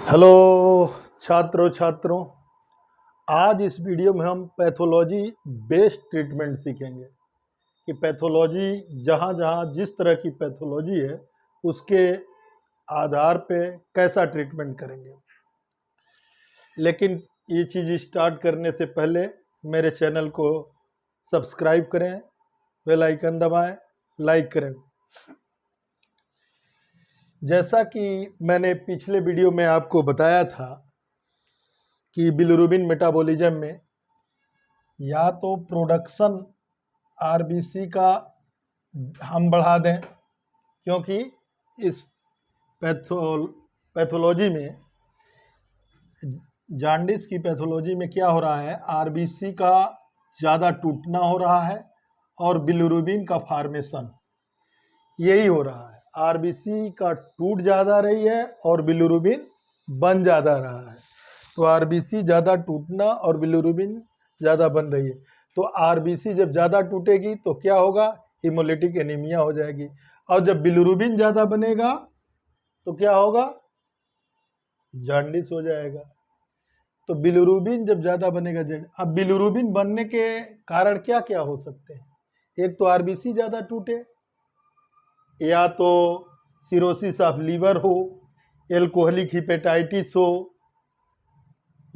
Hello छात्रों, आज इस वीडियो में हम पैथोलॉजी बेस्ड ट्रीटमेंट सीखेंगे कि पैथोलॉजी जहाँ जहाँ जिस तरह की पैथोलॉजी है उसके आधार पे कैसा ट्रीटमेंट करेंगे। लेकिन ये चीज़ स्टार्ट करने से पहले मेरे चैनल को सब्सक्राइब करें, बेल आइकन दबाएं, लाइक करें। जैसा कि मैंने पिछले वीडियो में आपको बताया था कि बिलिरुबिन मेटाबॉलिज्म में या तो प्रोडक्शन आरबीसी का हम बढ़ा दें, क्योंकि इस पैथोलॉजी में, जॉन्डिस की पैथोलॉजी में क्या हो रहा है, आरबीसी का ज़्यादा टूटना हो रहा है और बिलिरुबिन का फॉर्मेशन यही हो रहा है। आरबीसी का टूट ज़्यादा रही है और बिलिरुबिन बन ज़्यादा रहा है। तो आरबीसी ज़्यादा टूटना और बिलिरुबिन ज़्यादा बन रही है। तो आरबीसी जब ज़्यादा टूटेगी तो क्या होगा, हीमोलिटिक एनीमिया हो जाएगी। और जब बिलिरुबिन ज़्यादा बनेगा तो क्या होगा, जॉन्डिस हो जाएगा। तो बिलिरुबिन जब ज़्यादा बनेगा, अब बिलिरुबिन बनने के कारण क्या क्या हो सकते हैं। एक तो आरबीसी ज़्यादा टूटे, या तो सिरोसिस ऑफ लीवर हो, एल्कोहलिक हिपेटाइटिस हो,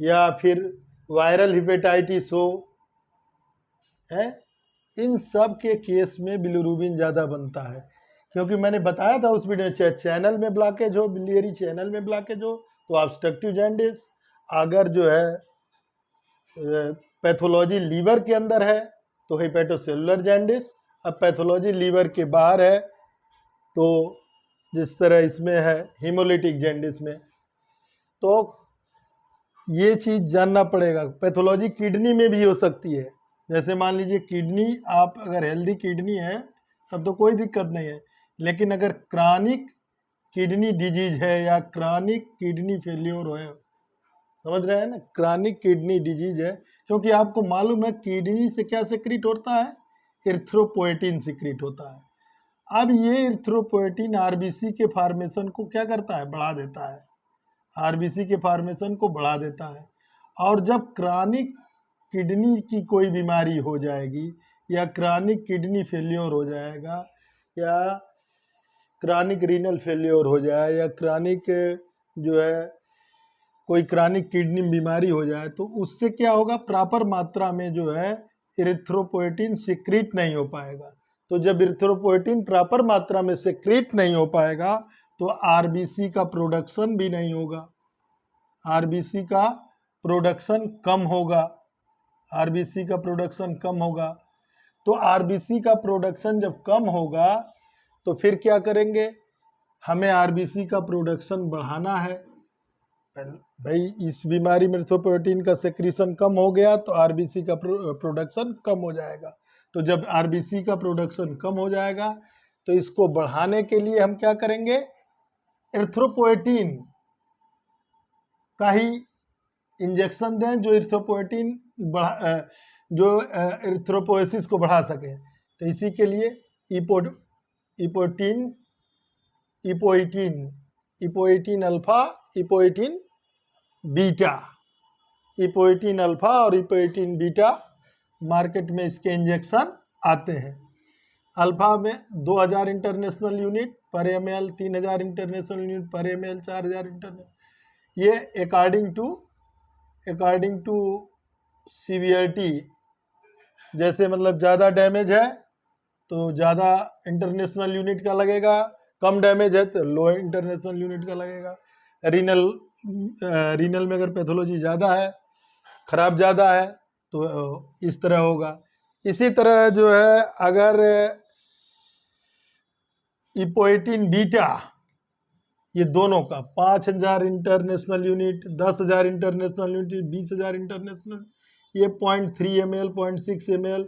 या फिर वायरल हिपेटाइटिस हो, है। इन सब के केस में बिलिरुबिन ज़्यादा बनता है, क्योंकि मैंने बताया था उस वीडियो में, चाहे चैनल में ब्लॉकेज हो, बिलियरी चैनल में ब्लॉकेज हो तो ऑब्स्ट्रक्टिव जॉन्डिस, अगर जो है पैथोलॉजी लीवर के अंदर है तो हेपेटोसेलुलर जॉन्डिस। अब पैथोलॉजी लीवर के बाहर है तो जिस तरह इसमें है हीमोलिटिक जॉन्डिस में, तो ये चीज़ जानना पड़ेगा। पैथोलॉजी किडनी में भी हो सकती है। जैसे मान लीजिए किडनी, आप अगर हेल्दी किडनी है तब तो कोई दिक्कत नहीं है, लेकिन अगर क्रॉनिक किडनी डिजीज है या क्रॉनिक किडनी फेल्योर है, समझ रहे हैं ना, क्रॉनिक किडनी डिजीज है, क्योंकि आपको मालूम है किडनी से क्या सिक्रीट होता है, एरिथ्रोपोएटिन सिक्रीट होता है। अब ये एरिथ्रोपोएटिन आरबीसी के फॉर्मेशन को क्या करता है, बढ़ा देता है, आरबीसी के फॉर्मेशन को बढ़ा देता है। और जब क्रॉनिक किडनी की कोई बीमारी हो जाएगी, या क्रॉनिक किडनी फेल्योर हो जाएगा, या क्रॉनिक रीनल फेल्योर हो जाए, या क्रॉनिक जो है कोई क्रॉनिक किडनी बीमारी हो जाए, तो उससे क्या होगा, प्रॉपर मात्रा में जो है एरिथ्रोपोएटिन सिक्रीट नहीं हो पाएगा। तो जब एरिथ्रोपोएटिन प्रॉपर मात्रा में सिक्रीट नहीं हो पाएगा तो आरबीसी का प्रोडक्शन भी नहीं होगा, आरबीसी का प्रोडक्शन कम होगा, आरबीसी का प्रोडक्शन कम होगा। तो आरबीसी का प्रोडक्शन जब कम होगा तो फिर क्या करेंगे, हमें आरबीसी का प्रोडक्शन बढ़ाना है। भाई इस बीमारी में एरिथ्रोपोएटिन का सेक्रीशन कम हो गया तो आरबीसी का प्रोडक्शन कम हो जाएगा। तो जब आरबीसी का प्रोडक्शन कम हो जाएगा तो इसको बढ़ाने के लिए हम क्या करेंगे, एरिथ्रोपोएटिन का ही इंजेक्शन दें जो एरिथ्रोपोएटिन जो एरिथ्रोपोएसिस को बढ़ा सके। तो इसी के लिए इपोइटिन अल्फा, इपोइटिन बीटा, इपोइटिन अल्फा और इपोइटिन बीटा मार्केट में इसके इंजेक्शन आते हैं। अल्फा में 2000 इंटरनेशनल यूनिट पर ml, 3000 इंटरनेशनल यूनिट पर ml, 4000 इंटरनेशनल, ये अकॉर्डिंग टू सीवियरिटी। जैसे मतलब ज़्यादा डैमेज है तो ज़्यादा इंटरनेशनल यूनिट का लगेगा, कम डैमेज है तो लो इंटरनेशनल यूनिट का लगेगा। रीनल में अगर पैथोलॉजी ज़्यादा है, खराब ज़्यादा है तो इस तरह होगा। इसी तरह जो है अगर इपोइटिन बीटा, ये दोनों का 5000 international unit, 10,000 international unit, 20,000 international, ये 0.3 ml, 0.6 ml,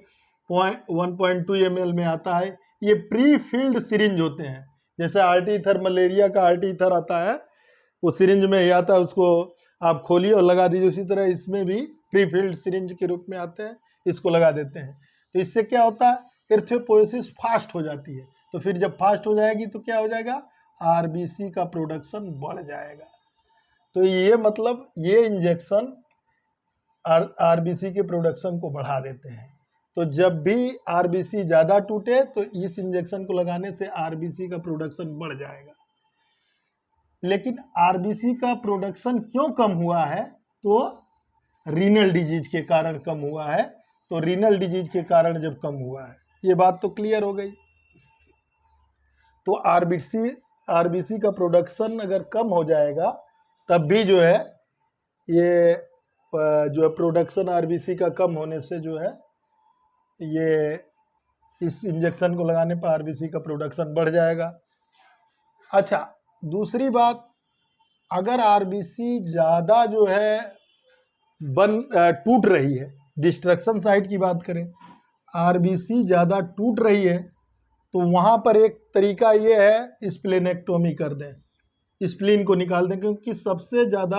1.2 ml में आता है। ये प्री फिल्ड सिरिंज होते हैं। जैसे आर्टीथर, मलेरिया का आर्टीथर आता है वो सिरिंज में ही आता है, उसको आप खोलिए और लगा दीजिए। उसी तरह इसमें भी प्री फिल्ड सिरिंज के रूप में आते हैं, इसको लगा देते हैं। तो इससे क्या होता है, एरिथ्रोपोएसिस फास्ट हो जाती है। तो फिर जब फास्ट हो जाएगी तो क्या हो जाएगा, आरबीसी का प्रोडक्शन बढ़ जाएगा। तो ये मतलब ये इंजेक्शन आरबीसी के प्रोडक्शन को बढ़ा देते हैं। तो जब भी आरबीसी ज़्यादा टूटे तो इस इंजेक्शन को लगाने से आरबीसी का प्रोडक्शन बढ़ जाएगा। लेकिन आरबीसी का प्रोडक्शन क्यों कम हुआ है? तो रीनल डिजीज के कारण कम हुआ है। तो रीनल डिजीज के कारण जब कम हुआ है, ये बात तो क्लियर हो गई। तो आरबीसी का प्रोडक्शन अगर कम हो जाएगा तब भी जो है ये जो है प्रोडक्शन आरबीसी का कम होने से जो है ये इस इंजेक्शन को लगाने पर आरबीसी का प्रोडक्शन बढ़ जाएगा। अच्छा, दूसरी बात, अगर आरबीसी ज़्यादा जो है टूट रही है, डिस्ट्रक्शन साइट की बात करें, आरबीसी ज़्यादा टूट रही है तो वहाँ पर एक तरीका ये है स्प्लेनेक्टोमी कर दें, स्प्लीन को निकाल दें, क्योंकि सबसे ज़्यादा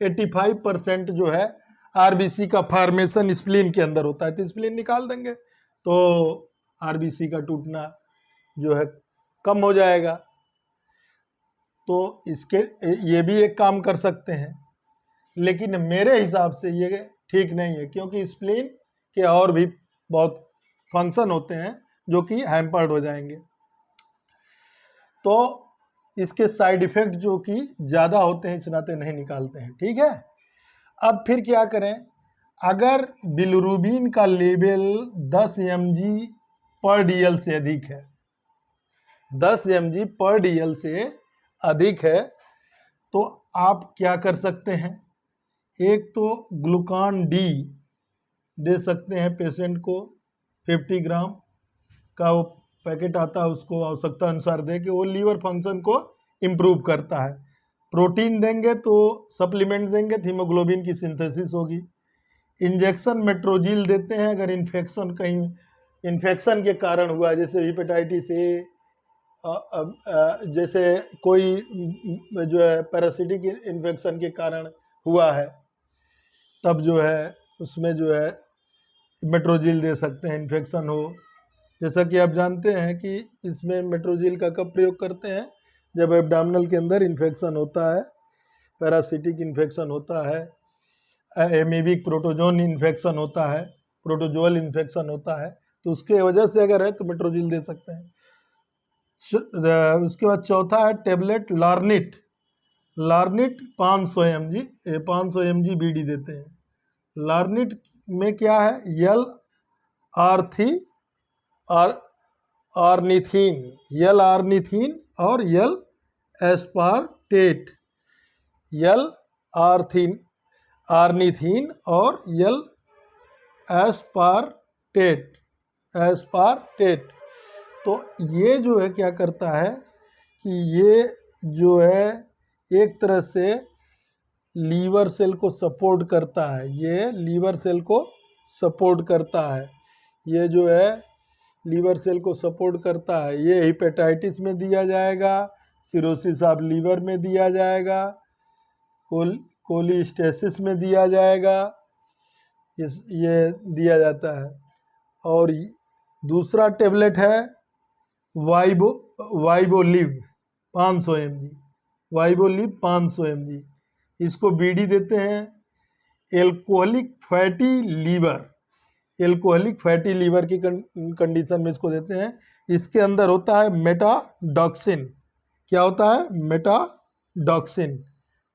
85% जो है आरबीसी का फॉर्मेशन स्प्लीन के अंदर होता है। तो स्प्लीन निकाल देंगे तो आरबीसी का टूटना जो है कम हो जाएगा। तो इसके ये भी एक काम कर सकते हैं, लेकिन मेरे हिसाब से ये ठीक नहीं है, क्योंकि स्प्लीन के और भी बहुत फंक्शन होते हैं जो कि हैम्पर्ड हो जाएंगे। तो इसके साइड इफ़ेक्ट जो कि ज़्यादा होते हैं, इस नाते नहीं निकालते हैं। ठीक है, अब फिर क्या करें? अगर बिलिरुबिन का लेवल 10 mg पर DL से अधिक है, 10 mg पर DL से अधिक है, तो आप क्या कर सकते हैं? एक तो ग्लूकान डी दे सकते हैं पेशेंट को, 50 ग्राम का वो पैकेट आता है, उसको आवश्यकता अनुसार दे के वो लीवर फंक्शन को इम्प्रूव करता है। प्रोटीन देंगे तो सप्लीमेंट देंगे तो हीमोग्लोबिन की सिंथेसिस होगी। इंजेक्शन मेट्रोजिल देते हैं अगर इन्फेक्शन कहीं इन्फेक्शन के कारण हुआ, जैसे हेपेटाइटिस ए, जैसे कोई जो है पैरासिटिक इन्फेक्शन के कारण हुआ है, तब जो है उसमें जो है मेट्रोजिल दे सकते हैं, इन्फेक्शन हो। जैसा कि आप जानते हैं कि इसमें मेट्रोजिल का कब प्रयोग करते हैं? जब एब्डामिनल के अंदर इन्फेक्शन होता है, पैरासिटिक इन्फेक्शन होता है, एमीबिक प्रोटोजोन इन्फेक्शन होता है, प्रोटोजोअल इन्फेक्शन होता है, तो उसके वजह से अगर है तो मेट्रोजिल दे सकते हैं। उसके बाद चौथा है टेबलेट लार्निट। लार्निट 500 mg बीडी देते हैं। लार्निट में क्या है? यल आर्निथीन, यल आर्निथीन और यल एस्पार्टेट, यल आर्निथीन और यल एस्पार्टेट। तो ये जो है क्या करता है कि ये जो है एक तरह से लीवर सेल को सपोर्ट करता है, ये लीवर सेल को सपोर्ट करता है, ये जो है लीवर सेल को सपोर्ट करता है। ये हेपेटाइटिस में दिया जाएगा, सिरोसिस ऑफ लीवर में दिया जाएगा, कोलिस्टेसिस में दिया जाएगा, ये दिया जाता है। और दूसरा टेबलेट है वाइबोलिव 500 mg, वाइबोलिव 500 mg, इसको बीडी देते हैं। एल्कोहलिक फैटी लीवर की कंडीशन में इसको देते हैं। इसके अंदर होता है मेटाडॉक्सिन। क्या होता है?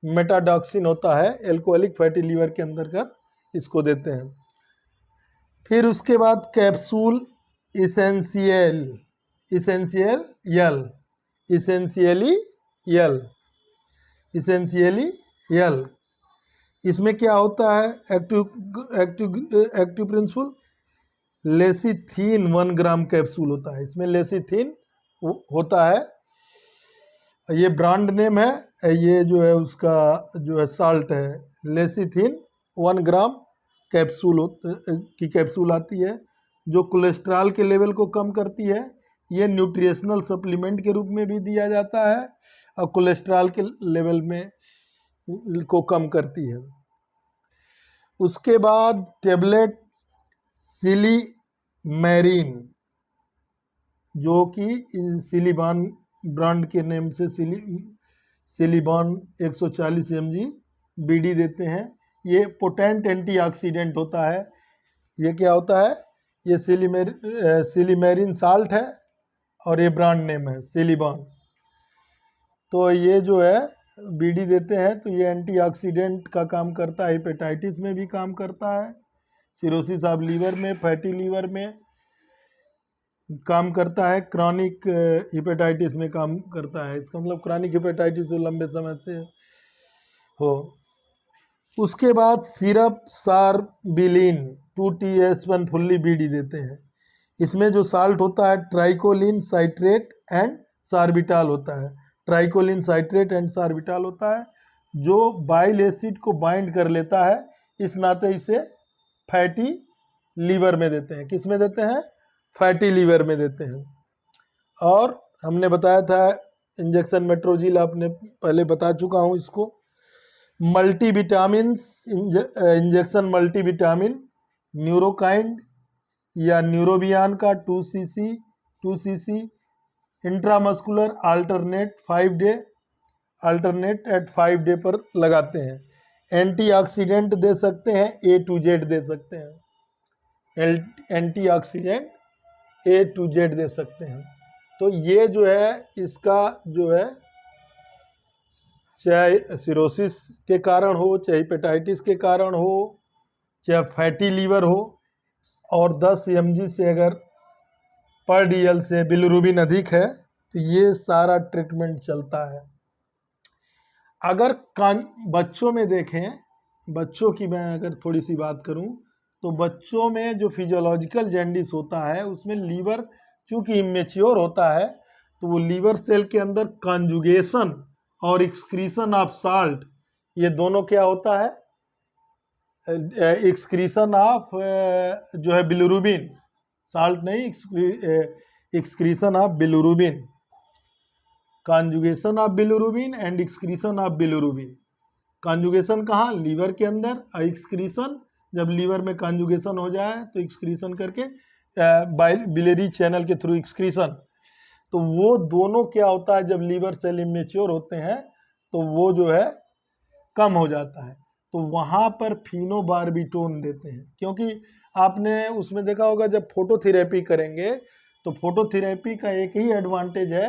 मेटाडॉक्सिन होता है एल्कोहलिक फैटी लीवर के अंतर्गत, इसको देते हैं। फिर उसके बाद कैप्सूल इसेंशियली यल, इसमें क्या होता है? एक्टिव प्रिंसिपल लेसिथीन 1 ग्राम कैप्सूल होता है, इसमें लेसिथीन होता है। ये ब्रांड नेम है, ये जो है उसका जो है साल्ट है, लेसिथीन 1 ग्राम की कैप्सूल आती है, जो कोलेस्ट्रॉल के लेवल को कम करती है। ये न्यूट्रिशनल सप्लीमेंट के रूप में भी दिया जाता है और कोलेस्ट्रॉल के लेवल में को कम करती है। उसके बाद टेबलेट सिलीमैरिन, जो कि सिलीबान ब्रांड के नेम से सिलीबान 140 mg बीडी देते हैं। ये पोटेंट एंटीऑक्सीडेंट होता है। ये क्या होता है? ये सिलीमेरिन साल्ट है और ये ब्रांड नेम है सिलिबॉन। तो ये जो है बीडी देते हैं तो ये एंटीऑक्सीडेंट का काम करता है, हेपेटाइटिस में भी काम करता है, सिरोसिस ऑफ लीवर में, फैटी लीवर में काम करता है, क्रॉनिक हेपेटाइटिस में काम करता है। इसका मतलब क्रॉनिक हेपेटाइटिस जो लंबे समय से हो। उसके बाद सिरप सारबिलिन 2TS1 फुल्ली बीडी देते हैं। इसमें जो साल्ट होता है ट्राइकोलिन साइट्रेट एंड सार्बिटाल होता है। ट्राइकोलिन साइट्रेट एंड सार्बिटाल होता है जो बाइल एसिड को बाइंड कर लेता है, इस नाते इसे फैटी लीवर में देते हैं। किस में देते हैं? फैटी लीवर में देते हैं। और हमने बताया था इंजेक्शन मेट्रोजिल, आपने पहले बता चुका हूँ इसको। मल्टीविटामिन इंजेक्शन मल्टीविटामिन न्यूरोकाइंड या न्यूरोबियान का 2cc intramuscular alternate eight 5 day पर लगाते हैं। एंटीऑक्सीडेंट दे सकते हैं, A to Z दे सकते हैं, एंटीऑक्सीडेंट A to Z दे सकते हैं। तो ये जो है इसका जो है चाहे सिरोसिस के कारण हो, चाहे हेपेटाइटिस के कारण हो, चाहे फैटी लीवर हो, और 10 mg से अगर पर DL से बिलिरुबिन अधिक है तो ये सारा ट्रीटमेंट चलता है। अगर बच्चों में देखें, बच्चों की मैं अगर थोड़ी सी बात करूं तो बच्चों में जो फिजियोलॉजिकल जॉन्डिस होता है उसमें लीवर चूंकि इमेच्योर होता है तो वो लीवर सेल के अंदर कॉन्जुगेशन और एक्सक्रीशन ऑफ साल्ट, ये दोनों क्या होता है? एक्सक्रीशन ऑफ जो है बिलिरुबिन, साल्ट नहीं, excretion of bilirubin, conjugation of bilirubin and excretion of bilirubin. Conjugation कहाँ? लीवर के अंदर, और एक्सक्रीशन जब लीवर में कॉन्जुगेशन हो जाए तो एक्सक्रीशन करके बिलियरी चैनल के थ्रू एक्सक्रीशन। तो वो दोनों क्या होता है, जब लीवर सेल इमेच्योर होते हैं तो वो जो है कम हो जाता है। तो वहाँ पर फिनोबार्बिटोन देते हैं, क्योंकि आपने उसमें देखा होगा जब फोटोथेरेपी करेंगे तो फोटोथेरेपी का एक ही एडवांटेज है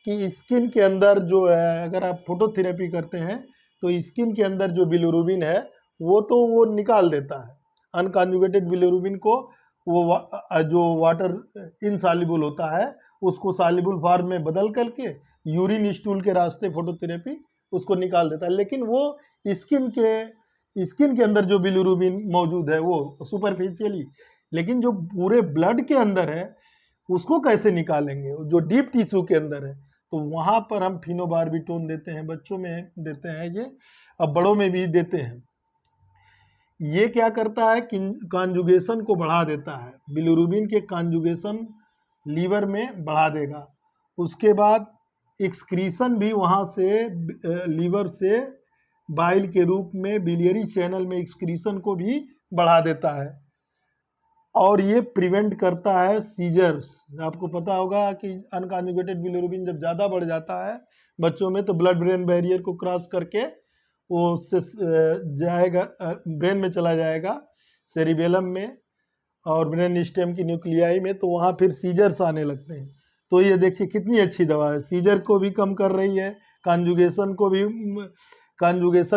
कि स्किन के अंदर जो है, अगर आप फोटोथेरेपी करते हैं तो स्किन के अंदर जो बिलिरुबिन है वो निकाल देता है। अनकॉन्जुगेटेड बिलिरुबिन को वो जो वाटर इनसॉल्युबल होता है उसको सॉल्युबल फॉर्म में बदल करके यूरिन स्टूल के रास्ते फोटोथेरेपी उसको निकाल देता है। लेकिन वो स्किन के अंदर जो बिलिरुबिन मौजूद है वो सुपरफिशियली, लेकिन जो पूरे ब्लड के अंदर है उसको कैसे निकालेंगे, जो डीप टिश्यू के अंदर है। तो वहाँ पर हम फिनोबार्बिटोन देते हैं, बच्चों में देते हैं ये, अब बड़ों में भी देते हैं। ये क्या करता है कि कॉन्जुगेशन को बढ़ा देता है, बिलिरुबिन के कॉन्जुगेशन लीवर में बढ़ा देगा। उसके बाद एक्सक्रीशन भी वहाँ से लीवर से बाइल के रूप में बिलियरी चैनल में एक्सक्रीशन को भी बढ़ा देता है। और ये प्रिवेंट करता है सीजर्स। आपको पता होगा कि अनकॉन्जुगेटेड बिलिरुबिन जब ज़्यादा बढ़ जाता है बच्चों में तो ब्लड ब्रेन बैरियर को क्रॉस करके वो उससे जाएगा, ब्रेन में चला जाएगा, सेरिबेलम में और ब्रेन स्टेम की न्यूक्लियाई में, तो वहाँ फिर सीजर्स आने लगते हैं। तो ये देखिए कितनी अच्छी दवा है, सीजर को भी कम कर रही है, कॉन्जुगेशन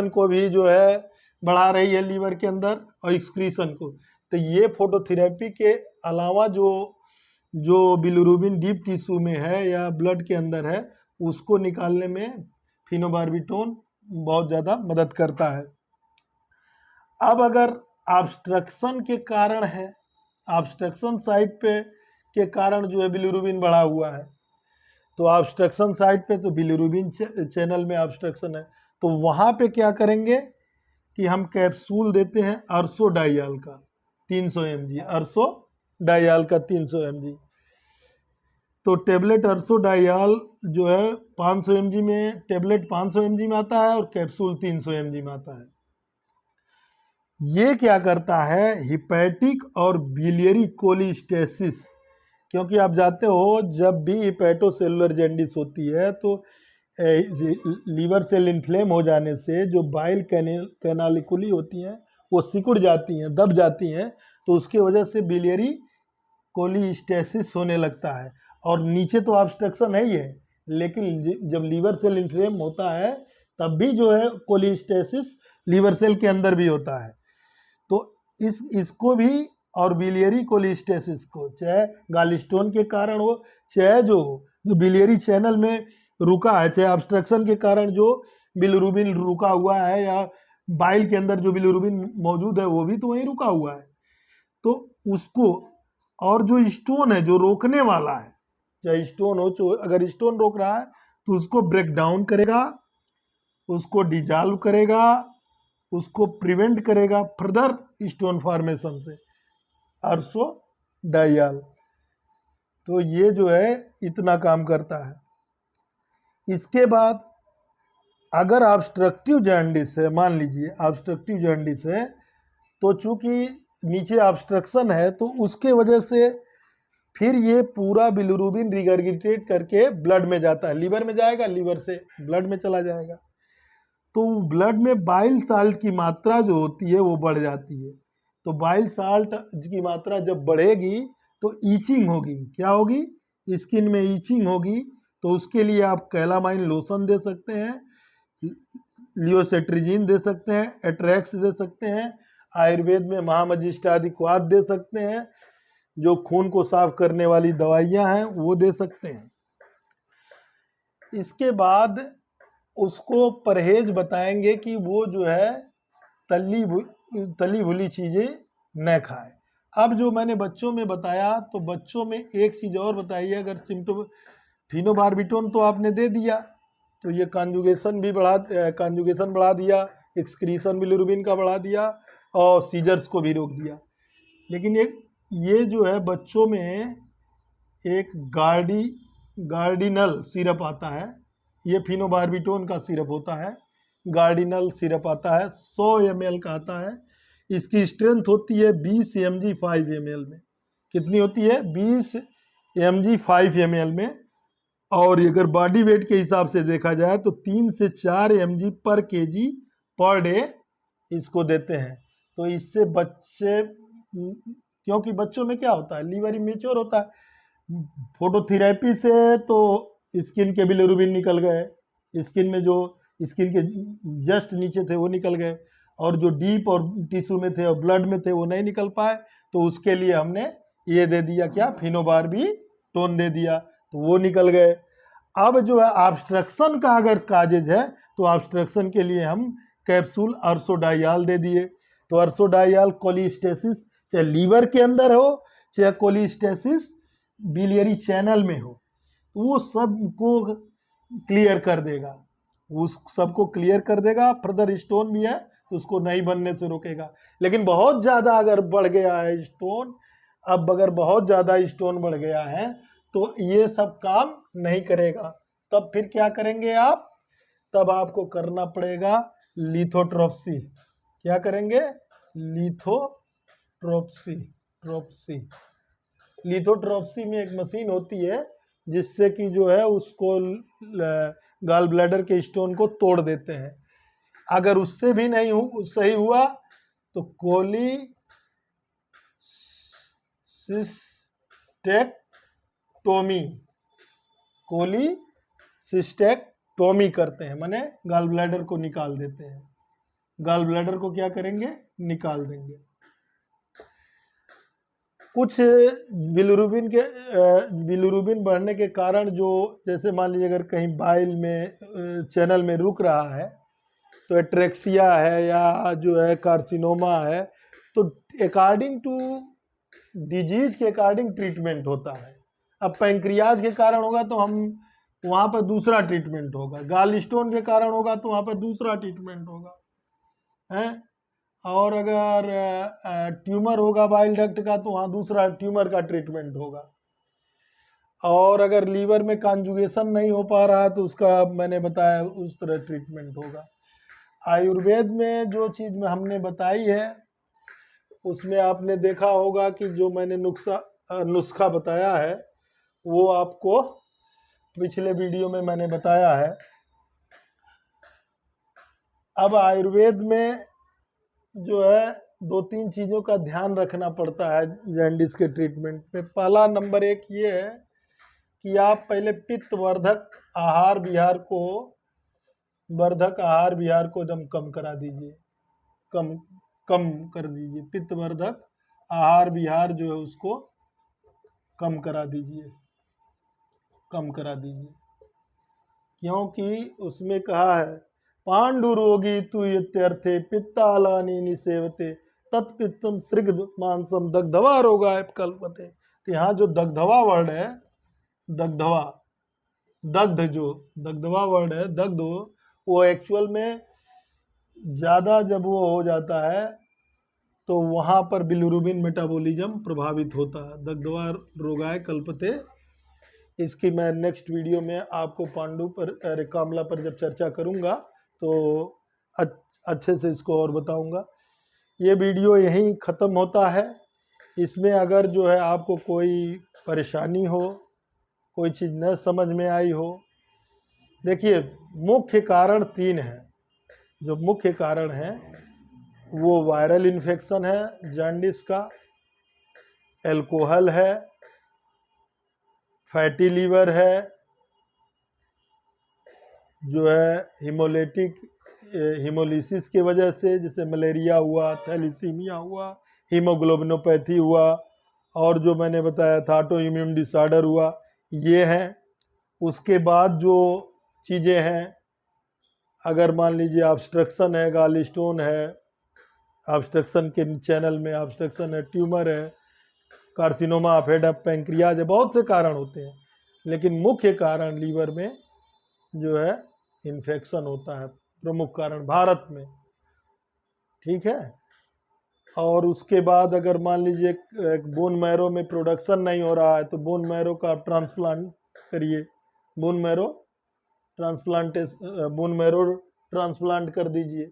को भी जो है बढ़ा रही है लीवर के अंदर, और एक्सक्रीशन को। तो ये फोटोथेरेपी के अलावा जो बिलिरुबिन डीप टिश्यू में है या ब्लड के अंदर है उसको निकालने में फिनोबार्बिटोन बहुत ज़्यादा मदद करता है। अब अगर ऑब्स्ट्रक्शन के कारण है, ऑब्स्ट्रक्शन साइट पे के कारण जो है बिलिरुबिन बढ़ा हुआ है, तो ऑब्स्ट्रक्शन साइट पे तो बिलिरुबिन चैनल में ऑब्स्ट्रक्शन है, तो वहाँ पे क्या करेंगे कि हम कैप्सूल देते हैं अर्सोडाइल का 300 mg, अर्सोडाइल का 300 mg। तो टेबलेट अर्सोडाइल जो है 500 mg में, टेबलेट 500 mg में आता है और कैप्सूल 300 mg में आता है। ये क्या करता है, हिपैटिक और बिलियरी कोलिस्टेसिस, क्योंकि आप जानते हो जब भी हिपैटोसेलुलर जॉन्डिस होती है तो लीवर सेल इन्फ्लेम हो जाने से जो बाइल कैनालिकुली होती हैं वो सिकुड़ जाती हैं, दब जाती हैं, तो उसके वजह से बिलियरी कोलिस्टेसिस होने लगता है। और नीचे तो ऑब्स्ट्रक्शन है ही है, लेकिन जब लीवर सेल इन्फ्लेम होता है तब भी जो है कोलिस्टेसिस लीवर सेल के अंदर भी होता है। तो इसको भी और बिलियरी कोलिस्टेसिस को, चाहे गालस्टोन के कारण हो, चाहे जो बिलियरी चैनल में रुका है, चाहे ऑब्स्ट्रक्शन के कारण जो बिलिरुबिन रुका हुआ है, या बाइल के अंदर जो बिलिरुबिन मौजूद है वो भी तो वहीं रुका हुआ है, तो उसको, और जो स्टोन है जो रोकने वाला है, चाहे स्टोन हो, तो अगर स्टोन रोक रहा है तो उसको ब्रेक डाउन करेगा, उसको डिजॉल्व करेगा, उसको प्रिवेंट करेगा फर्दर स्टोन फॉर्मेशन से, अर्सो डाइयाल। तो ये जो है इतना काम करता है। इसके बाद अगर ऑब्स्ट्रक्टिव जॉन्डिस है, मान लीजिए ऑब्स्ट्रक्टिव जॉन्डिस है, तो चूंकि नीचे ऑब्स्ट्रक्शन है तो उसके वजह से फिर ये पूरा बिलिरुबिन रिगर्गिटेट करके ब्लड में जाता है, लीवर में जाएगा, लीवर से ब्लड में चला जाएगा, तो ब्लड में बाइल साल्ट की मात्रा जो होती है वो बढ़ जाती है। तो बाइल साल्ट की मात्रा जब बढ़ेगी तो ईचिंग होगी, क्या होगी, स्किन में ईचिंग होगी। तो उसके लिए आप कैलामाइन लोशन दे सकते हैं, लियोसेट्रिजिन दे सकते हैं, एट्रैक्स दे सकते हैं, आयुर्वेद में महामजिष्टादिक्वाद दे सकते हैं, जो खून को साफ करने वाली दवाइयां हैं वो दे सकते हैं। इसके बाद उसको परहेज बताएंगे कि वो जो है तली भुली चीज़ें न खाए। अब जो मैंने बच्चों में बताया, तो बच्चों में एक चीज़ और बताइए, अगर सिम्टोम, फिनोबार्बिटोन तो आपने दे दिया, तो ये कॉन्जुगेशन बढ़ा दिया, एक्सक्रीशन बिलिरुबिन का बढ़ा दिया, और सीजर्स को भी रोक दिया। लेकिन ये जो है बच्चों में एक गार्डिनल सिरप आता है, ये फिनोबार्बिटोन का सिरप होता है, गार्डिनल सिरप आता है, 100 ml का आता है। इसकी स्ट्रेंथ होती है 20 mg 5 ml में। कितनी होती है, 20 mg 5 ml में। और अगर बॉडी वेट के हिसाब से देखा जाए तो 3 से 4 mg पर kg पर डे इसको देते हैं। तो इससे बच्चे, क्योंकि बच्चों में क्या होता है, लीवर इमेच्योर होता है, फोटोथेरेपी से तो स्किन के बिलिरुबिन निकल गए, स्किन में जो स्किन के जस्ट नीचे थे वो निकल गए, और जो डीप और टिश्यू में थे और ब्लड में थे वो नहीं निकल पाए, तो उसके लिए हमने ये दे दिया, क्या, फिनोबार्बिटोन दे दिया, तो वो निकल गए। अब जो है ऑब्स्ट्रक्शन का अगर काजेज है तो ऑब्स्ट्रक्शन के लिए हम कैप्सूल अर्सोडाइयाल दे दिए। तो अर्सोडाइयाल कोलिस्टेसिस चाहे लीवर के अंदर हो, चाहे कोलिस्टेसिस बिलियरी चैनल में हो, वो सबको क्लियर कर देगा, उस सबको क्लियर कर देगा। फर्दर स्टोन भी है तो उसको नहीं बनने से रोकेगा। लेकिन बहुत ज़्यादा अगर बढ़ गया है स्टोन, अब अगर बहुत ज़्यादा स्टोन बढ़ गया है तो ये सब काम नहीं करेगा। तब फिर क्या करेंगे आप, तब आपको करना पड़ेगा लिथोट्रोप्सी। क्या करेंगे, लिथोट्रोप्सी। लिथोट्रोप्सी में एक मशीन होती है जिससे कि जो है उसको गाल ब्लैडर के स्टोन को तोड़ देते हैं। अगर उससे भी नहीं सही हुआ तो कोलिसिस्टेक्टोमी करते हैं, माने गाल ब्लैडर को निकाल देते हैं। गाल ब्लैडर को क्या करेंगे, निकाल देंगे। कुछ बिलिरुबिन बढ़ने के कारण, जो जैसे मान लीजिए अगर कहीं बाइल में चैनल में रुक रहा है तो एट्रेक्सिया है या जो है कार्सिनोमा है, तो अकॉर्डिंग टू डिजीज के अकॉर्डिंग ट्रीटमेंट होता है। अब पैंक्रियाज के कारण होगा तो हम वहाँ पर दूसरा ट्रीटमेंट होगा, गाल स्टोन के कारण होगा तो वहाँ पर दूसरा ट्रीटमेंट होगा, हैं। और अगर ट्यूमर होगा बाइल डक्ट का तो वहाँ दूसरा ट्यूमर का ट्रीटमेंट होगा। और अगर लीवर में कॉन्जुगेशन नहीं हो पा रहा तो उसका मैंने बताया उस तरह ट्रीटमेंट होगा। आयुर्वेद में जो चीज़ में हमने बताई है उसमें आपने देखा होगा कि जो मैंने नुस्खा बताया है वो आपको पिछले वीडियो में मैंने बताया है। अब आयुर्वेद में जो है 2-3 चीज़ों का ध्यान रखना पड़ता है जॉन्डिस के ट्रीटमेंट में। पहला नंबर एक ये है कि आप पहले पित्त वर्धक आहार विहार को एकदम कम करा दीजिए, कम कम कर दीजिए। पित्त वर्धक आहार विहार जो है उसको कम करा दीजिए, क्योंकि उसमें कहा है पांडुरोगी तु इत्यर्थे पित्तालानि निसेवते तत्पित्तम सृग्ध मांसम दग्धवा रोगाय कल्पते। तो यहाँ जो दग्धवा वर्ड है, दग्धवा वर्ड है, दग्ध, वो एक्चुअल में ज़्यादा जब वो हो जाता है तो वहाँ पर बिलिरुबिन मेटाबॉलिज्म प्रभावित होता है। दग्धवा रोगाय कल्पते, इसकी मैं नेक्स्ट वीडियो में आपको पांडु पर कामला पर जब चर्चा करूँगा तो अच्छे से इसको और बताऊँगा। ये वीडियो यहीं ख़त्म होता है। इसमें अगर जो है आपको कोई परेशानी हो, कोई चीज़ न समझ में आई हो, देखिए मुख्य कारण 3 हैं। जो मुख्य कारण हैं वो वायरल इन्फेक्शन है जॉन्डिस का, एल्कोहल है, फैटी लीवर है, जो है हीमोलिसिस की वजह से, जैसे मलेरिया हुआ, थैलीसीमिया हुआ, हीमोग्लोबिनोपैथी हुआ, और जो मैंने बताया था ऑटो इम्यून डिसऑर्डर हुआ, ये हैं। उसके बाद जो चीज़ें हैं, अगर मान लीजिए ऑब्स्ट्रक्शन है, गॉल स्टोन है, ऑब्स्ट्रक्शन के चैनल में ऑब्स्ट्रक्शन है, ट्यूमर है, कार्सिनोमा ऑफ हेड, पैंक्रियाज है, बहुत से कारण होते हैं, लेकिन मुख्य कारण लीवर में जो है इन्फेक्शन होता है, प्रमुख कारण भारत में, ठीक है। और उसके बाद अगर मान लीजिए बोन मैरो में प्रोडक्शन नहीं हो रहा है तो बोन मैरो का आप ट्रांसप्लांट करिए, बोन मैरो ट्रांसप्लांट कर दीजिए।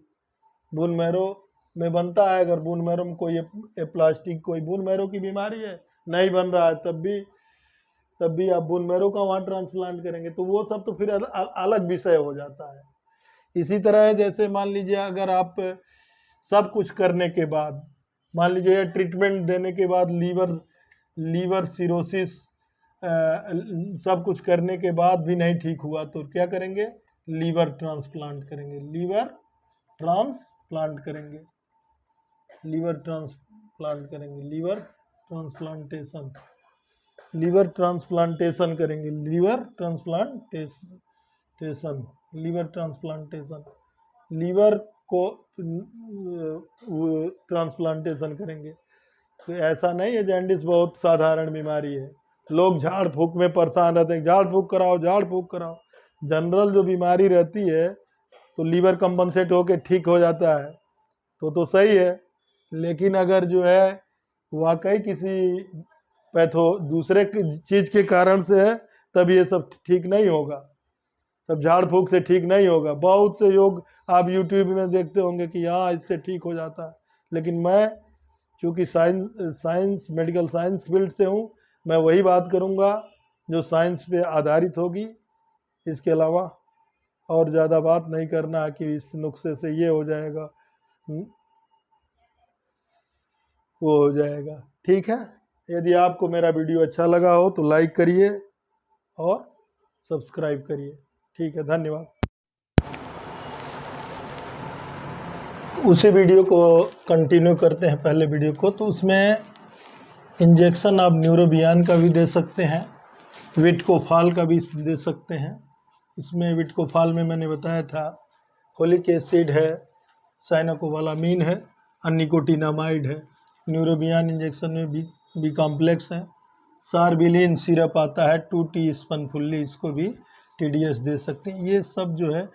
बोन मैरो में बनता है, अगर बोन मैरो में कोई प्लास्टिक कोई बोन मैरो की बीमारी है, नहीं बन रहा है, तब भी आप बोन मैरो का वहाँ ट्रांसप्लांट करेंगे, तो वो सब तो फिर अलग विषय हो जाता है। इसी तरह है, जैसे मान लीजिए अगर आप सब कुछ करने के बाद, मान लीजिए ट्रीटमेंट देने के बाद लीवर सिरोसिस सब कुछ करने के बाद भी नहीं ठीक हुआ, तो क्या करेंगे? लीवर ट्रांसप्लांट करेंगे, लीवर ट्रांसप्लांटेशन करेंगे, लीवर को ट्रांसप्लांटेशन करेंगे। तो ऐसा नहीं है जॉन्डिस बहुत साधारण बीमारी है। लोग झाड़ फूक में परेशान रहते हैं, झाड़ फूक कराओ। जनरल जो बीमारी रहती है तो लीवर कंपनसेट होकर ठीक हो जाता है, तो सही है। लेकिन अगर जो है वाकई किसी दूसरे चीज़ के कारण से है, तब ये सब ठीक नहीं होगा, तब झाड़ फूक से ठीक नहीं होगा। बहुत से योग आप यूट्यूब में देखते होंगे कि हाँ इससे ठीक हो जाता है, लेकिन मैं चूँकि मेडिकल साइंस फील्ड से हूँ, मैं वही बात करूँगा जो साइंस पे आधारित होगी। इसके अलावा और ज़्यादा बात नहीं करना कि इस नुस्खे से ये हो जाएगा, वो हो जाएगा, ठीक है। यदि आपको मेरा वीडियो अच्छा लगा हो तो लाइक करिए और सब्सक्राइब करिए, ठीक है, धन्यवाद। उसी वीडियो को कंटिन्यू करते हैं, पहले वीडियो को। तो उसमें इंजेक्शन आप न्यूरोबियान का भी दे सकते हैं, विटकोफाल का भी दे सकते हैं। इसमें विटकोफाल में मैंने बताया था फोलिक एसिड है, साइनोकोबालामीन है, निकोटिनामाइड है। न्यूरोबियान इंजेक्शन में बी कॉम्प्लेक्स है। सारबिलिन सिरप आता है 2 टीस्पून फुल्ली, इसको भी TDS दे सकते हैं। ये सब जो है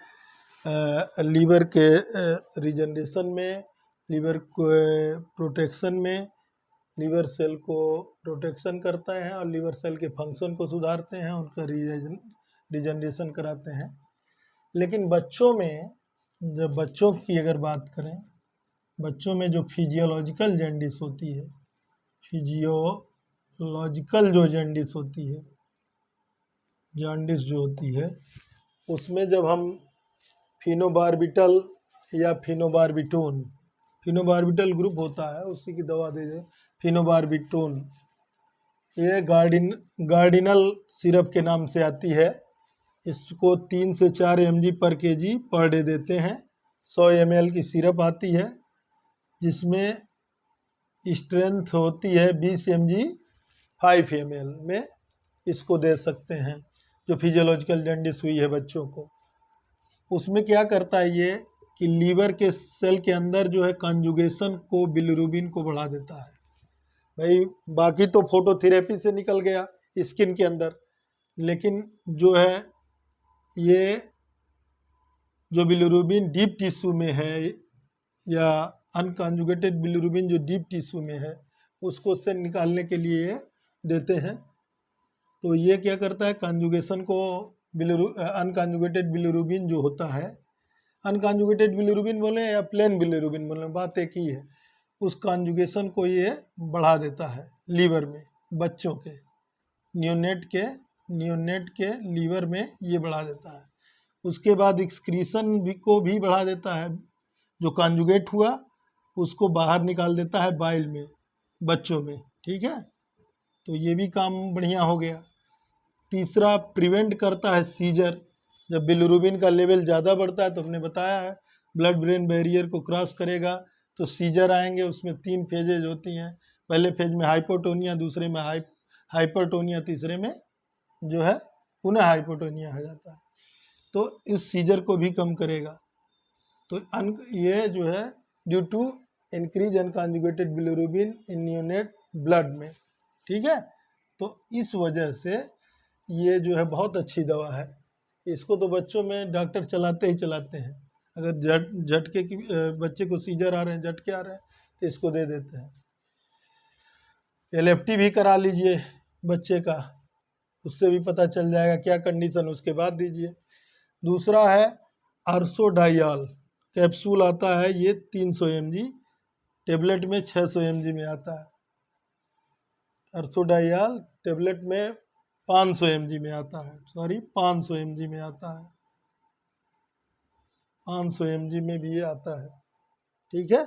लीवर के रिजनरेशन में, लीवर को प्रोटेक्शन में, लीवर सेल को प्रोटेक्शन करता है और लीवर सेल के फंक्शन को सुधारते हैं, उनका रिजनरेशन कराते हैं। लेकिन बच्चों में, जब बच्चों की अगर बात करें, बच्चों में जो फिजियोलॉजिकल जॉन्डिस होती है, जॉन्डिस जो होती है, उसमें जब हम फिनोबार्बिटल या फिनोबार्बिटोन, फिनोबार्बिटल ग्रुप होता है, उसी की दवा दे दें, फिनोबार्बिटोन। ये गार्डिनल सिरप के नाम से आती है। इसको 3 से 4 mg पर kg पर डे देते हैं। 100 ml की सिरप आती है जिसमें स्ट्रेंथ होती है 20 mg 5 ml में, इसको दे सकते हैं जो फिजियोलॉजिकल जॉन्डिस हुई है बच्चों को। उसमें क्या करता है ये कि लीवर के सेल के अंदर जो है कॉन्जुगेशन को, बिलिरुबिन को बढ़ा देता है। भाई बाकी तो फोटोथेरेपी से निकल गया स्किन के अंदर, लेकिन जो है ये जो बिलिरुबिन डीप टिश्यू में है या अनकॉन्जुगेटेड बिलिरुबिन जो डीप टिश्यू में है उसको से निकालने के लिए देते हैं। तो ये क्या करता है कॉन्जुगेशन को, अनकॉन्जुगेटेड बिलिरुबिन जो होता है, अनकॉन्जुगेटेड बिलिरुबिन बोले या प्लेन बिलिरुबिन बोले, बात एक ही है, उस कॉन्जुगेशन को ये बढ़ा देता है लीवर में। बच्चों के नियोनेट के लीवर में ये बढ़ा देता है। उसके बाद एक्सक्रीशन को भी बढ़ा देता है, जो कॉन्जुगेट हुआ उसको बाहर निकाल देता है बाइल में बच्चों में, ठीक है। तो ये भी काम बढ़िया हो गया। तीसरा, प्रिवेंट करता है सीजर। जब बिलिरुबिन का लेवल ज़्यादा बढ़ता है तो हमने बताया है ब्लड ब्रेन बैरियर को क्रॉस करेगा तो सीजर आएंगे। उसमें 3 फेजेज होती हैं, पहले फेज में हाइपोटोनिया, दूसरे में हाइपरटोनिया, तीसरे में जो है पुनः हाइपोटोनिया हो जाता है। तो इस सीजर को भी कम करेगा। तो ये जो है due to increase unconjugated bilirubin in neonate blood में, ठीक है। तो इस वजह से ये जो है बहुत अच्छी दवा है। इसको तो बच्चों में डॉक्टर चलाते ही चलाते हैं। अगर झटके की बच्चे को सीजर आ रहे हैं, झटके आ रहे हैं तो इसको दे देते हैं। LFT भी करा लीजिए बच्चे का, उससे भी पता चल जाएगा क्या कंडीशन, उसके बाद दीजिए। दूसरा है अर्सोडाइल कैप्सूल आता है, ये 300 mg, टेबलेट में 600 mg में आता है। अर्सोडाइल टेबलेट में 500 mg में आता है, 500 mg में आता है, 500 mg में भी आता है, ठीक है।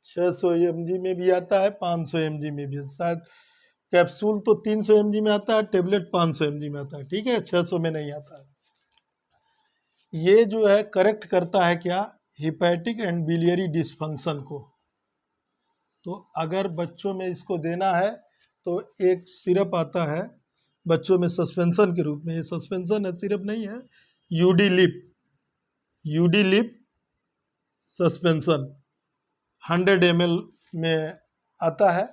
600 mg में भी आता है, 500 mg में भी, शायद कैप्सूल तो 300 mg में आता है, टेबलेट 500 mg में आता है, ठीक है, 600 में नहीं आता है। ये जो है करेक्ट करता है क्या, हिपैटिक एंड बिलियरी डिसफंक्शन को। तो अगर बच्चों में इसको देना है तो एक सिरप आता है बच्चों में सस्पेंशन के रूप में, ये सस्पेंशन है, सिरप नहीं है, यूडी लिप सस्पेंशन 100 ml में आता है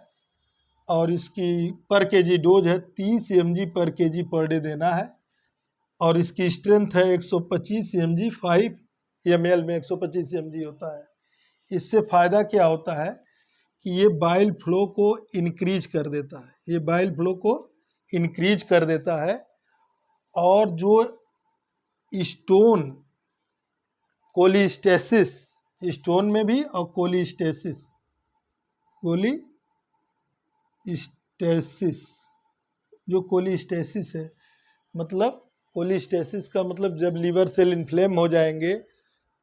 और इसकी पर केजी डोज है 30 mg पर केजी पर डे देना है। और इसकी स्ट्रेंथ है 125 mg 5 ml में 125 mg होता है। इससे फ़ायदा क्या होता है कि ये बाइल फ्लो को इंक्रीज कर देता है, ये बाइल फ्लो को इंक्रीज कर देता है। और जो स्टोन कोलिस्टेसिस, स्टोन में भी, और कोलिस्टेसिस जो कोलिस्टेसिस है, मतलब कोलिस्टेसिस का मतलब जब लीवर सेल इन्फ्लेम हो जाएंगे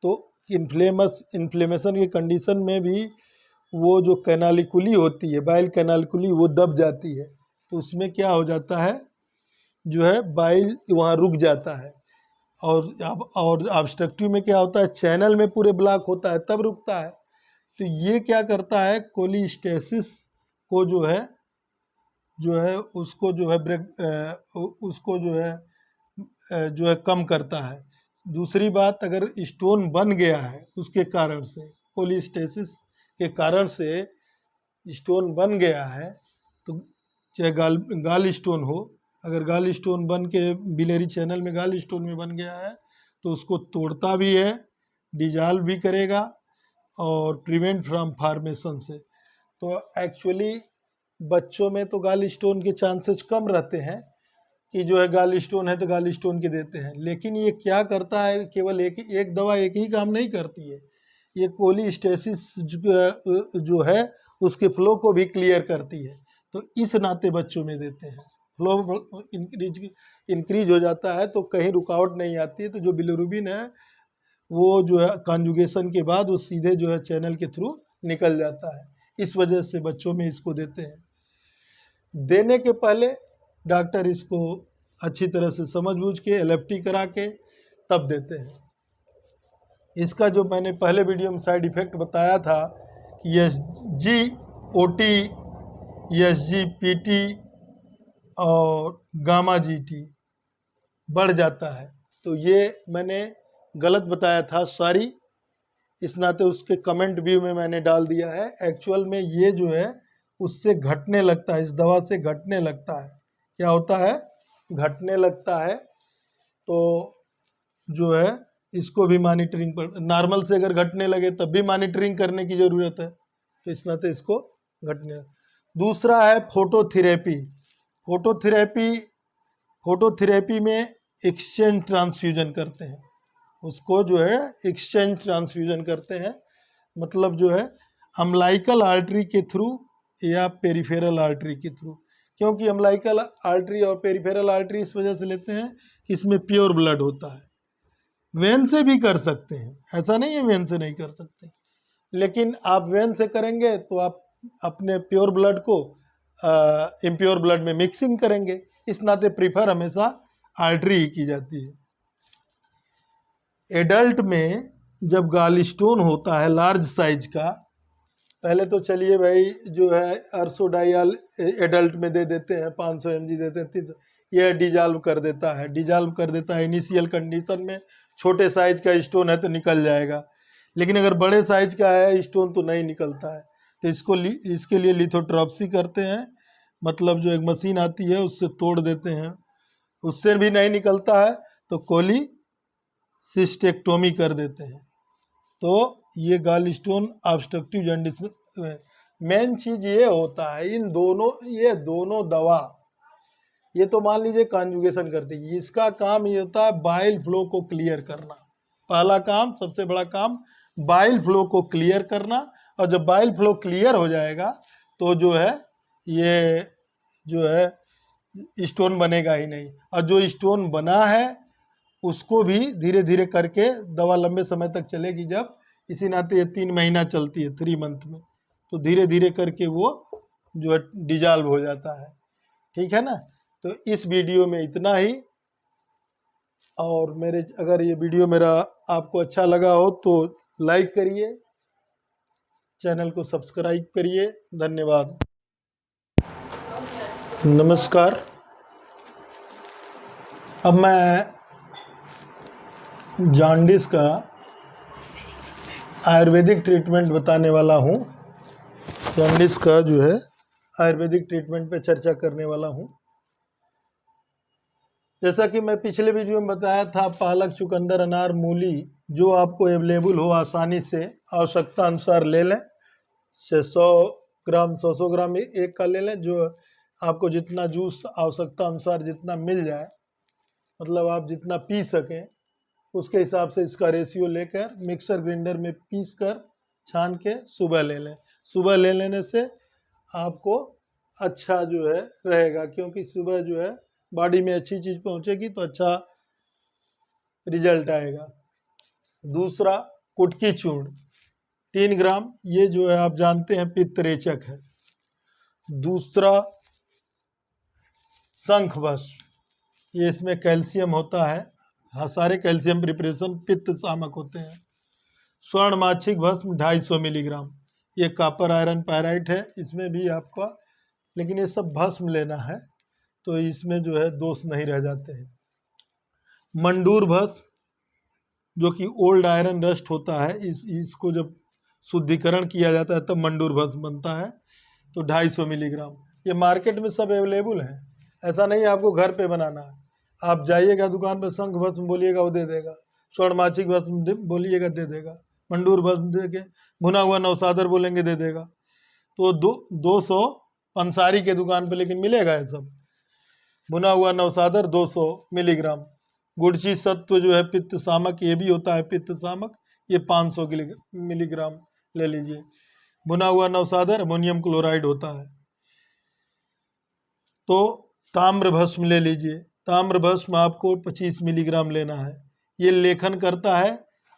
तो इन्फ्लेमेशन की कंडीशन में भी वो जो कैनालिकुली होती है, बाइल कैनालिकुली, वो दब जाती है। तो उसमें क्या हो जाता है, जो है बाइल वहाँ रुक जाता है। और ऑब्स्ट्रक्टिव में क्या होता है, चैनल में पूरे ब्लॉक होता है तब रुकता है। तो ये क्या करता है, कोलिस्टेसिस को जो है उसको जो है कम करता है। दूसरी बात, अगर स्टोन बन गया है उसके कारण से, कोलिस्टेसिस के कारण से स्टोन बन गया है, तो चाहे गाल स्टोन हो, अगर गाल स्टोन बन के बिलियरी चैनल में गाल स्टोन में बन गया है तो उसको तोड़ता भी है, डिजॉल्व भी करेगा और प्रिवेंट फ्रॉम फॉर्मेशन से। तो एक्चुअली बच्चों में तो गाल स्टोन के चांसेस कम रहते हैं कि जो है गाल स्टोन है तो गाल स्टोन के देते हैं, लेकिन ये क्या करता है, केवल एक दवा एक ही काम नहीं करती है, ये कोलिस्टेसिस जो है उसके फ्लो को भी क्लियर करती है। तो इस नाते बच्चों में देते हैं, फ्लो इंक्रीज हो जाता है तो कहीं रुकावट नहीं आती है। तो जो बिलिरुबिन है वो जो है कॉन्जुगेशन के बाद वो सीधे जो है चैनल के थ्रू निकल जाता है। इस वजह से बच्चों में इसको देते हैं। देने के पहले डॉक्टर इसको अच्छी तरह से समझ बूझ के LFT करा के तब देते हैं। इसका जो मैंने पहले वीडियो में साइड इफ़ेक्ट बताया था कि SGOT, SGPT और गामा GT बढ़ जाता है, तो ये मैंने गलत बताया था, सॉरी। इस नाते उसके कमेंट व्यू में मैंने डाल दिया है। एक्चुअल में ये जो है उससे घटने लगता है, इस दवा से घटने लगता है। क्या होता है? घटने लगता है। तो जो है इसको भी मॉनिटरिंग पर, नॉर्मल से अगर घटने लगे तब भी मॉनिटरिंग करने की ज़रूरत है, तो इस नाते इसको घटने। दूसरा है फोटोथेरेपी। फोटोथेरेपी में एक्सचेंज ट्रांसफ्यूजन करते हैं, उसको जो है एक्सचेंज ट्रांसफ्यूजन करते हैं, मतलब जो है अम्लाइकल आर्टरी के थ्रू या पेरिफेरल आर्टरी के थ्रू। क्योंकि अम्लाइकल आर्टरी और पेरिफेरल आर्टरी इस वजह से लेते हैं कि इसमें प्योर ब्लड होता है। वेन से भी कर सकते हैं, ऐसा नहीं है वेन से नहीं कर सकते, लेकिन आप वेन से करेंगे तो आप अपने प्योर ब्लड को इम्प्योर ब्लड में मिक्सिंग करेंगे। इस नाते प्रीफर हमेशा आर्टरी ही की जाती है। एडल्ट में जब गाल स्टोन होता है लार्ज साइज का, पहले तो चलिए भाई जो है अर्सोडाइल एडल्ट में दे देते हैं, 500 mg देते हैं, 300, यह डिजॉल्व कर देता है। इनिशियल कंडीशन में छोटे साइज का स्टोन है तो निकल जाएगा, लेकिन अगर बड़े साइज का है स्टोन तो नहीं निकलता है। तो इसके लिए लिथोट्रॉप्सी करते हैं, मतलब जो एक मशीन आती है उससे तोड़ देते हैं, उससे भी नहीं निकलता है तो कोलीसिस्टेक्टोमी कर देते हैं। तो ये गाल स्टोन ऑब्स्ट्रक्टिव जॉन्डिस में मेन चीज़ ये होता है, ये दोनों दवा, ये तो मान लीजिए कॉन्जुगेशन करती है, इसका काम ये होता है बाइल फ्लो को क्लियर करना। पहला काम, सबसे बड़ा काम बाइल फ्लो को क्लियर करना, और जब बाइल फ्लो क्लियर हो जाएगा तो जो है ये जो है स्टोन बनेगा ही नहीं, और जो स्टोन बना है उसको भी धीरे धीरे करके दवा लंबे समय तक चलेगी। जब इसी नाते ये 3 महीना चलती है, 3 मंथ में, तो धीरे धीरे करके वो जो है डिजॉल्व हो जाता है। ठीक है ना? तो इस वीडियो में इतना ही, और अगर ये वीडियो मेरा आपको अच्छा लगा हो तो लाइक करिए, चैनल को सब्सक्राइब करिए। धन्यवाद। नमस्कार। अब मैं जॉन्डिस का आयुर्वेदिक ट्रीटमेंट बताने वाला हूँ। जॉन्डिस का जो है आयुर्वेदिक ट्रीटमेंट पे चर्चा करने वाला हूँ। जैसा कि मैं पिछले वीडियो में बताया था, पालक, चुकंदर, अनार, मूली जो आपको अवेलेबल हो आसानी से आवश्यकता अनुसार ले लें। 100 ग्राम 100 ग्राम एक का ले लें, जो आपको जितना जूस आवश्यकता अनुसार जितना मिल जाए, मतलब आप जितना पी सकें उसके हिसाब से इसका रेशियो लेकर मिक्सर ग्राइंडर में पीस कर छान के सुबह ले लें। सुबह ले लेने से आपको अच्छा जो है रहेगा, क्योंकि सुबह जो है बॉडी में अच्छी चीज़ पहुंचेगी तो अच्छा रिजल्ट आएगा। दूसरा, कुटकी चूर्ण 3 ग्राम, ये जो है आप जानते हैं पित्त रेचक है। दूसरा, शंख भस्म, ये इसमें कैल्शियम होता है, हाँ सारे कैल्शियम प्रिपरेशन पित्त शामक होते हैं। स्वर्ण माछिक भस्म 250 मिलीग्राम, ये कॉपर आयरन पायराइट है, इसमें भी आपका, लेकिन ये सब भस्म लेना है तो इसमें जो है दोष नहीं रह जाते हैं। मंडूर भस्म, जो कि ओल्ड आयरन रस्ट होता है, इसको जब शुद्धिकरण किया जाता है तब मंडूर भस्म बनता है, तो 250 मिलीग्राम। ये मार्केट में सब अवेलेबल है, ऐसा नहीं है आपको घर पे बनाना है। आप जाइएगा दुकान पर, शंख भस्म बोलिएगा वो दे देगा, स्वर्णमाछिक भस्म बोलिएगा दे देगा, मंडूर भस्म दे के, भुना हुआ नौसादर बोलेंगे दे देगा। तो 200 पंसारी के दुकान पे लेकिन मिलेगा ये सब। भुना हुआ नौसादर 200 मिलीग्राम। गुड़ची सत्व जो है पित्त शामक, ये भी होता है पित्त शामक, ये 500 मिलीग्राम ले लीजिए। भुना हुआ नौसादर अमोनियम क्लोराइड होता है। तो ताम्र भस्म ले लीजिए, ताम्र भस्म आपको 25 मिलीग्राम लेना है। ये लेखन करता है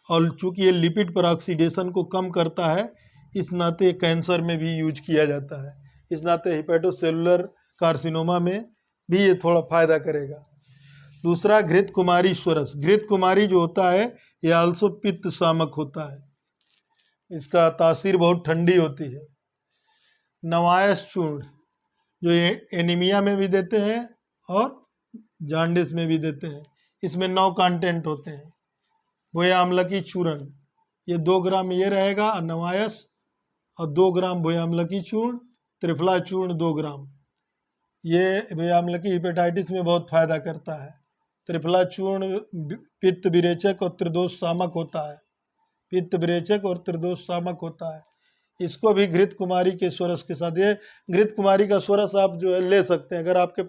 और चूँकि ये लिपिड पर ऑक्सीडेशन को कम करता है, इस नाते कैंसर में भी यूज किया जाता है। इस नाते हिपेटोसेलुलर कार्सिनोमा में भी ये थोड़ा फायदा करेगा। दूसरा घृत कुमारी स्वरस। घृत कुमारी जो होता है ये आल्सो पित्त शामक होता है, इसका तासीर बहुत ठंडी होती है। नवायस चूर्ण जो ये एनीमिया में भी देते हैं और जांडिस में भी देते हैं, इसमें 9 कंटेंट होते हैं। भुया अम्लकी चूर्ण ये 2 ग्राम ये रहेगा नवायस, और 2 ग्राम भुया अम्लकी चूर्ण, त्रिफला चूर्ण 2 ग्राम। ये भुया अम्लकी हिपेटाइटिस में बहुत फायदा करता है। त्रिफला चूर्ण पित्त विरेचक और त्रिदोष शामक होता है, पित्त विरेचक और त्रिदोष शामक होता है। इसको भी घृत कुमारी के स्वरस के साथ, ये घृत कुमारी का स्वरस आप जो है ले सकते हैं। अगर आपके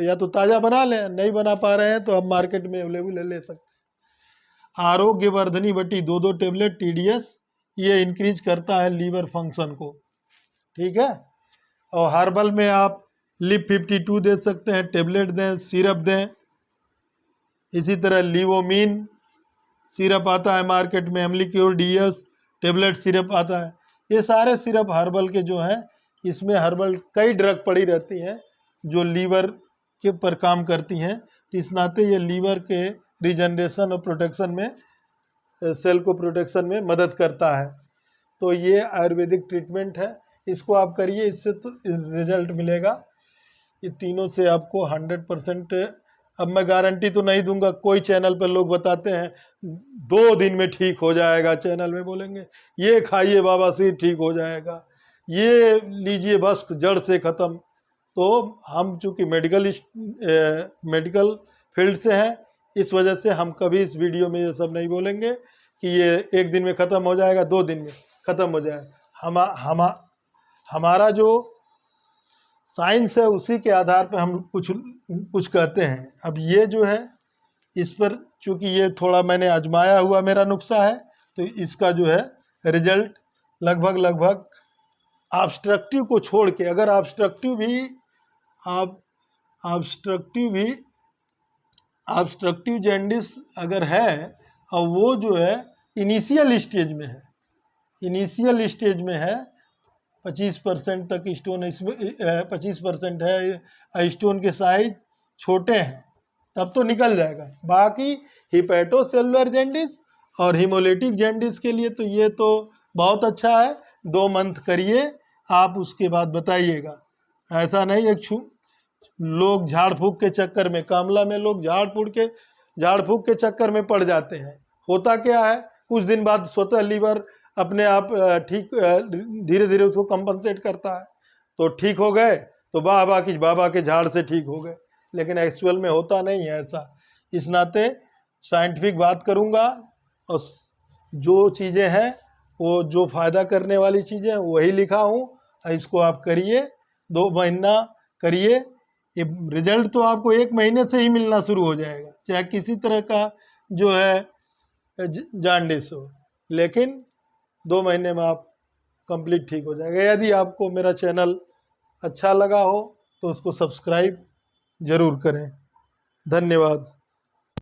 या तो ताज़ा बना लें, नहीं बना पा रहे हैं तो आप मार्केट में अवेलेबल है, ले सकते हैं। आरोग्य वर्धनी बटी 2 टेबलेट TDS, ये इंक्रीज करता है लीवर फंक्शन को, ठीक है। और हर्बल में आप लिप 52 दे सकते हैं, टेबलेट दें, सिरप दें। इसी तरह लिवोमीन सिरप आता है मार्केट में, एम्लिक्योर DS टेबलेट सिरप आता है। ये सारे सिरप हर्बल के जो हैं, इसमें हर्बल कई ड्रग पड़ी रहती हैं जो लीवर के पर काम करती हैं। इस नाते ये लीवर के रिजनरेशन और प्रोटेक्शन में, सेल को प्रोटेक्शन में मदद करता है। तो ये आयुर्वेदिक ट्रीटमेंट है, इसको आप करिए, इससे तो रिजल्ट मिलेगा। ये तीनों से आपको 100%। अब मैं गारंटी तो नहीं दूंगा, कोई चैनल पर लोग बताते हैं 2 दिन में ठीक हो जाएगा, चैनल में बोलेंगे ये खाइए बाबा से ठीक हो जाएगा, ये लीजिए बस जड़ से ख़त्म। तो हम चूँकि मेडिकल फील्ड से हैं, इस वजह से हम कभी इस वीडियो में ये सब नहीं बोलेंगे कि ये 1 दिन में ख़त्म हो जाएगा, 2 दिन में ख़त्म हो जाएगा। हमारा जो साइंस है उसी के आधार पर हम कुछ कहते हैं। अब ये जो है, इस पर चूँकि ये थोड़ा मैंने आजमाया हुआ मेरा नुस्खा है, तो इसका जो है रिजल्ट लगभग ऑब्स्ट्रक्टिव को छोड़ के, अगर ऑब्स्ट्रक्टिव जॉन्डिस अगर है और वो जो है इनिशियल स्टेज में है, 25% तक स्टोन इसमें 25% है, स्टोन के साइज छोटे हैं, तब तो निकल जाएगा। बाकी हिपेटोसेलुलर जॉन्डिस और हीमोलिटिक जॉन्डिस के लिए तो ये तो बहुत अच्छा है। 2 मंथ करिए आप, उसके बाद बताइएगा। ऐसा नहीं लोग झाड़ फूक के चक्कर में, कामला में लोग झाड़ फूक के चक्कर में पड़ जाते हैं। होता क्या है, कुछ दिन बाद स्वतः लीवर अपने आप ठीक धीरे धीरे उसको कंपनसेट करता है, तो ठीक हो गए तो बाबा के झाड़ से ठीक हो गए, लेकिन एक्चुअल में होता नहीं है ऐसा। इस नाते साइंटिफिक बात करूँगा, और जो चीज़ें हैं वो जो फ़ायदा करने वाली चीज़ें हैं वही लिखा हूँ। इसको आप करिए, 2 महीना करिए, ये रिजल्ट तो आपको 1 महीने से ही मिलना शुरू हो जाएगा, चाहे किसी तरह का जो है जॉन्डिस हो, लेकिन 2 महीने में आप कंप्लीट ठीक हो जाएगा। यदि आपको मेरा चैनल अच्छा लगा हो तो उसको सब्सक्राइब ज़रूर करें। धन्यवाद।